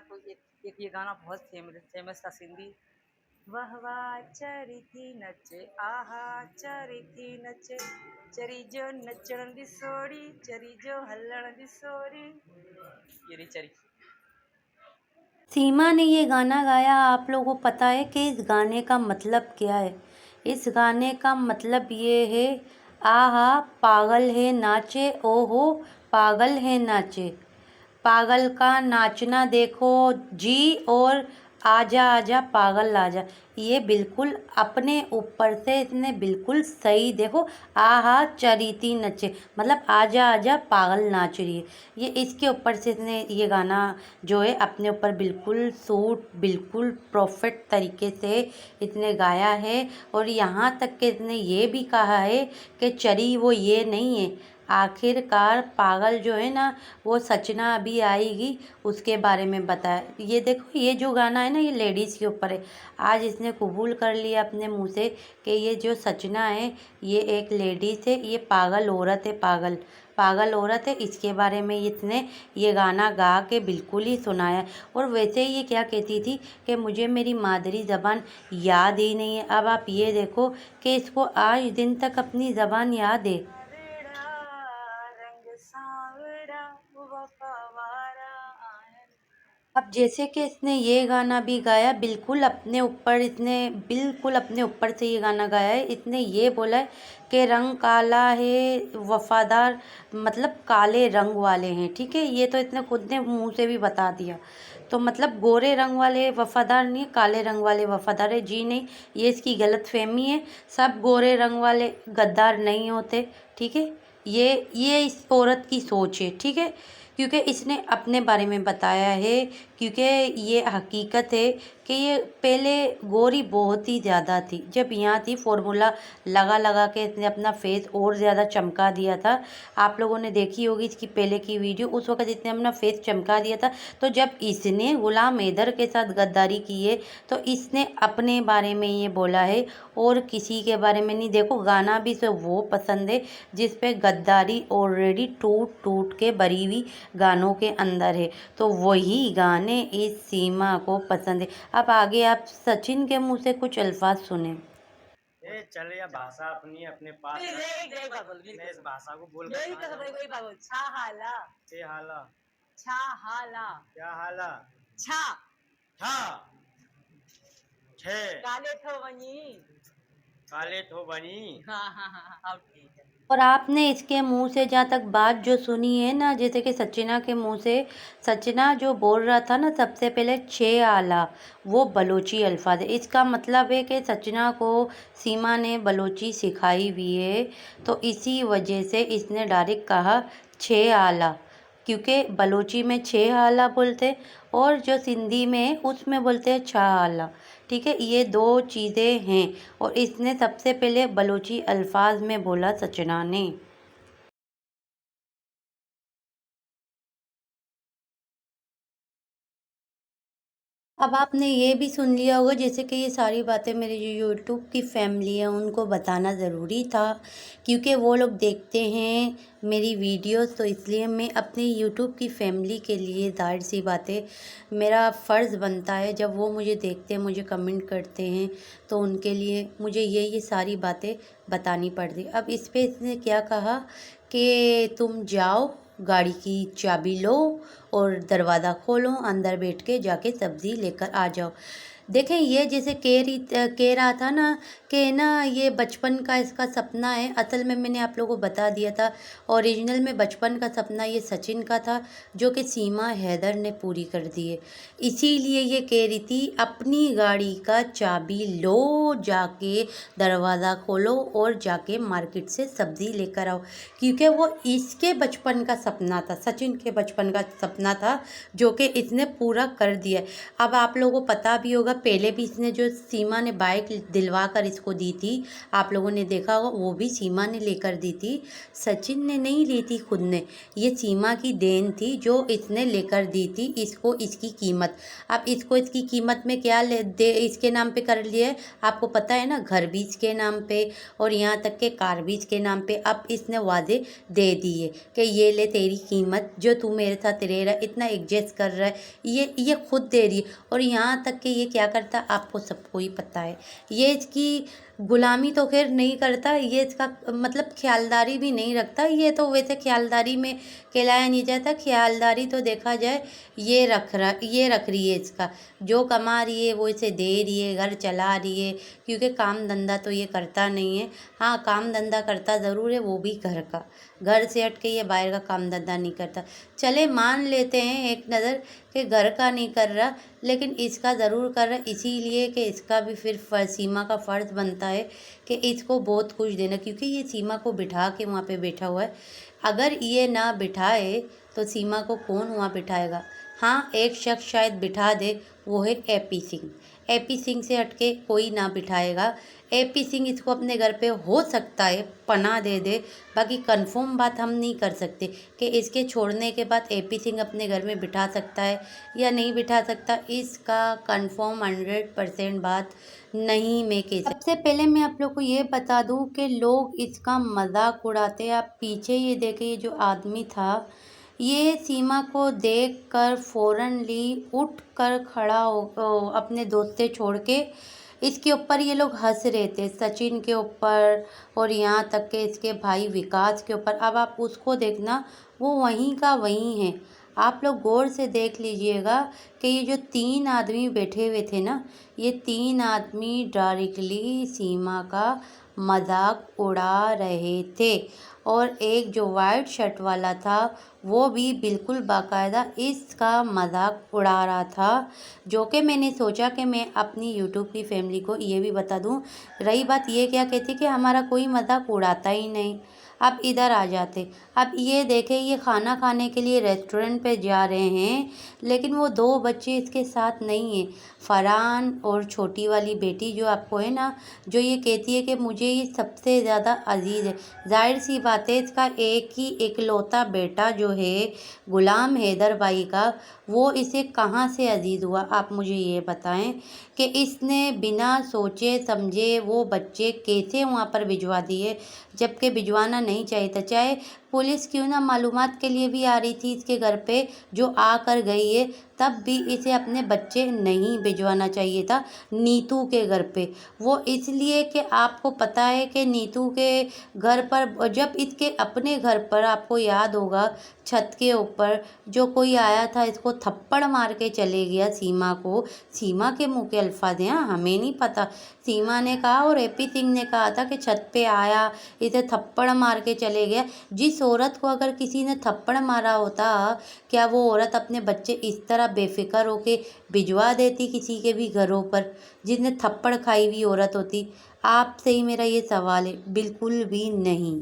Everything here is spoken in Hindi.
ना, तो ये गाना बहुत फेमस था सिंधी। वाह वाह चरी थी नचे, आहा चरी थी नचे, चरी जो नचण दी सोड़ी, चरी जो हलण दी सोड़ी, ये रही चरी। सीमा ने ये गाना गाया, आप लोगों को पता है कि इस गाने का मतलब क्या है? इस गाने का मतलब ये है, आहा पागल है नाचे, ओहो पागल है नाचे। पागल का नाचना देखो जी, और आजा आजा पागल आजा। ये बिल्कुल अपने ऊपर से इसने बिल्कुल सही, देखो आहा चरीती नचे, मतलब आजा आजा पागल नाच रही है। ये इसके ऊपर से इसने ये गाना जो है अपने ऊपर बिल्कुल सूट, बिल्कुल परफेक्ट तरीके से इसने गाया है। और यहाँ तक कि इसने ये भी कहा है कि चरी वो ये नहीं है, आखिरकार पागल जो है ना वो सचना अभी आएगी, उसके बारे में बताया। ये देखो ये जो गाना है ना, ये लेडीज़ के ऊपर है। आज इसने कबूल कर लिया अपने मुंह से कि ये जो सचना है ये एक लेडीज़ है, ये पागल औरत है, पागल पागल औरत है। इसके बारे में इसने ये गाना गा के बिल्कुल ही सुनाया। और वैसे ही ये क्या कहती थी कि मुझे मेरी मादरी ज़बान याद ही नहीं है। अब आप ये देखो कि इसको आज दिन तक अपनी ज़बान याद है। रंग सांवरा वफावारा आयन। अब जैसे कि इसने ये गाना भी गाया, बिल्कुल अपने ऊपर, इसने बिल्कुल अपने ऊपर से ये गाना गाया है। इसने ये बोला है कि रंग काला है वफादार, मतलब काले रंग वाले हैं, ठीक है। ये तो इसने खुद ने मुंह से भी बता दिया। तो मतलब गोरे रंग वाले वफादार नहीं, काले रंग वाले वफादार है जी नहीं, ये इसकी गलत फहमी है। सब गोरे रंग वाले गद्दार नहीं होते, ठीक है। ये इस औरत की सोच है, ठीक है, क्योंकि इसने अपने बारे में बताया है। क्योंकि ये हकीकत है कि ये पहले गोरी बहुत ही ज़्यादा थी, जब यहाँ थी फार्मूला लगा लगा के इसने अपना फेस और ज़्यादा चमका दिया था। आप लोगों ने देखी होगी इसकी पहले की वीडियो, उस वक्त इसने अपना फेस चमका दिया था। तो जब इसने गुलाम हैदर के साथ गद्दारी की है तो इसने अपने बारे में ये बोला है और किसी के बारे में नहीं। देखो गाना भी से वो पसंद है जिस पे गद्दारी ऑलरेडी टूट टूट के भरी हुई गानों के अंदर है, तो वही गाने इस सीमा को पसंद है। अब आगे आप सचिन के मुंह से कुछ अल्फाज सुने। ए चल, या भाषा अपनी अपने पास नहीं, रख। नहीं, नहीं पागल, नहीं मैं इस पागल। भाषा को बोल नहीं कर कर भाई, वही पागल। छा हाला, ए हाला, छा हाला, क्या हाला, छा था, छे, काले थो वनी। काले थो बनी। हाँ हाँ हाँ हाँ, अब ठीक है। और आपने इसके मुंह से जहाँ तक बात जो सुनी है ना, जैसे कि सचिना के मुंह से, सचिना जो बोल रहा था ना सबसे पहले छे आला, वो बलोची अल्फाज है। इसका मतलब है कि सचिना को सीमा ने बलोची सिखाई हुई है, तो इसी वजह से इसने डायरेक्ट कहा छे आला, क्योंकि बलोची में छे आला बोलते और जो सिंधी में है उसमें बोलते हैं छह आला, ठीक है। ये दो चीज़ें हैं और इसने सबसे पहले बलोची अल्फाज में बोला सचना ने। अब आपने ये भी सुन लिया होगा, जैसे कि ये सारी बातें मेरी जो यूट्यूब की फैमिली है उनको बताना ज़रूरी था, क्योंकि वो लोग देखते हैं मेरी वीडियोस, तो इसलिए मैं अपनी यूट्यूब की फैमिली के लिए जाहिर सी बातें मेरा फ़र्ज़ बनता है, जब वो मुझे देखते हैं, मुझे कमेंट करते हैं, तो उनके लिए मुझे ये सारी बातें बतानी पड़ती। अब इस पे इसने क्या कहा कि तुम जाओ गाड़ी की चाबी लो और दरवाज़ा खोलो, अंदर बैठ के जाके सब्ज़ी लेकर आ जाओ। देखें ये जैसे कह रहा था ना कि ना ये बचपन का इसका सपना है। असल में मैंने आप लोगों को बता दिया था, ओरिजिनल में बचपन का सपना ये सचिन का था, जो कि सीमा हैदर ने पूरी कर दी है। इसीलिए ये कह रही थी अपनी गाड़ी का चाबी लो, जाके दरवाज़ा खोलो और जाके मार्केट से सब्ज़ी लेकर आओ, क्योंकि वो इसके बचपन का सपना था, सचिन के बचपन का सपना था, जो कि इसने पूरा कर दिया। अब आप लोगों को पता भी होगा, पहले भी इसने जो सीमा ने बाइक दिलवा कर इसको दी थी, आप लोगों ने देखा होगा, वो भी सीमा ने लेकर दी थी, सचिन ने नहीं ली थी खुद ने। ये सीमा की देन थी जो इसने लेकर दी थी इसको, इसकी कीमत। अब इसको इसकी कीमत में क्या इसके नाम पे कर लिया है, आपको पता है ना, घर भी इसके नाम पे और यहाँ तक के कार भी इसके नाम पे। अब इसने वादे दे दिए कि ये ले तेरी कीमत, जो तू मेरे साथ रह रहा रहा है, इतना एडजस्ट कर रहा है, ये खुद दे रही है। और यहाँ तक कि ये क्या करता है आपको सबको ही पता है। ये इसकी गुलामी तो खैर नहीं करता, ये इसका मतलब ख्यालदारी भी नहीं रखता। ये तो वैसे ख्यालदारी में कहलाया नहीं जाता, ख्यालदारी तो देखा जाए ये रख रही है। इसका जो कमा रही है वो इसे दे रही है, घर चला रही है, क्योंकि काम धंधा तो ये करता नहीं है। हाँ, काम धंधा करता ज़रूर है, वो भी घर का, घर से हट के ये बाहर का काम धंधा नहीं करता। चले मान लेते हैं एक नज़र कि घर का नहीं कर रहा, लेकिन इसका ज़रूर कर रहा, इसीलिए कि इसका भी फिर सीमा का फ़र्ज़ बनता है कि इसको बहुत कुछ देना, क्योंकि ये सीमा को बिठा के वहाँ पे बैठा हुआ है। अगर ये ना बिठाए तो सीमा को कौन वहाँ बिठाएगा? हाँ, एक शख्स शायद बिठा दे, वो है एपी सिंह। एपी सिंह से हटके कोई ना बिठाएगा। एपी सिंह इसको अपने घर पे हो सकता है पनाह दे दे, बाकी कंफर्म बात हम नहीं कर सकते कि इसके छोड़ने के बाद एपी सिंह अपने घर में बिठा सकता है या नहीं बिठा सकता। इसका कंफर्म 100% बात नहीं मैं कह सकती। सबसे पहले मैं आप लोग को ये बता दूं कि लोग इसका मजाक उड़ाते हैं। आप पीछे ये देखें, ये जो आदमी था ये सीमा को देखकर फ़ौरनली उठ कर खड़ा हो अपने दोस्ते छोड़ के इसके ऊपर ये लोग हंस रहे थे, सचिन के ऊपर और यहाँ तक के इसके भाई विकास के ऊपर। अब आप उसको देखना, वो वहीं का वहीं है। आप लोग गौर से देख लीजिएगा कि ये जो 3 आदमी बैठे हुए थे ना, ये 3 आदमी डायरेक्टली सीमा का मजाक उड़ा रहे थे। और एक जो वाइट शर्ट वाला था वो भी बिल्कुल बाकायदा इसका मजाक उड़ा रहा था, जो कि मैंने सोचा कि मैं अपनी यूट्यूब की फैमिली को ये भी बता दूं। रही बात ये क्या कहती कि हमारा कोई मजाक उड़ाता ही नहीं, अब इधर आ जाते। अब ये देखें, ये खाना खाने के लिए रेस्टोरेंट पे जा रहे हैं, लेकिन वो 2 बच्चे इसके साथ नहीं हैं, फरहान और छोटी वाली बेटी जो आपको है ना, जो ये कहती है कि मुझे ये सबसे ज़्यादा अजीज़ है। जाहिर सी बात है, इसका एक ही इकलौता बेटा जो है गुलाम हैदर भाई का, वो इसे कहाँ से अजीज़ हुआ? आप मुझे ये बताएं कि इसने बिना सोचे समझे वो बच्चे कैसे वहाँ पर भिजवा दिए, जबकि भिजवाना नहीं चाहिए था। चाहे पुलिस क्यों ना मालूमात के लिए भी आ रही थी इसके घर पे, जो आकर गई है, तब भी इसे अपने बच्चे नहीं भिजवाना चाहिए था नीतू के घर पे। वो इसलिए कि आपको पता है कि नीतू के घर पर, जब इसके अपने घर पर आपको याद होगा छत के ऊपर जो कोई आया था इसको थप्पड़ मार के चले गया सीमा को। सीमा के मुँह के अल्फाज हैं, हमें नहीं पता। सीमा ने कहा और एपी सिंह ने कहा था कि छत पे आया, इसे थप्पड़ मार के चले गया। जिस औरत को अगर किसी ने थप्पड़ मारा होता, क्या वो औरत अपने बच्चे इस तरह बेफिक्र होके भिजवा देती किसी के भी घरों पर, जिसने थप्पड़ खाई हुई औरत होती? आपसे ही मेरा ये सवाल है, बिल्कुल भी नहीं।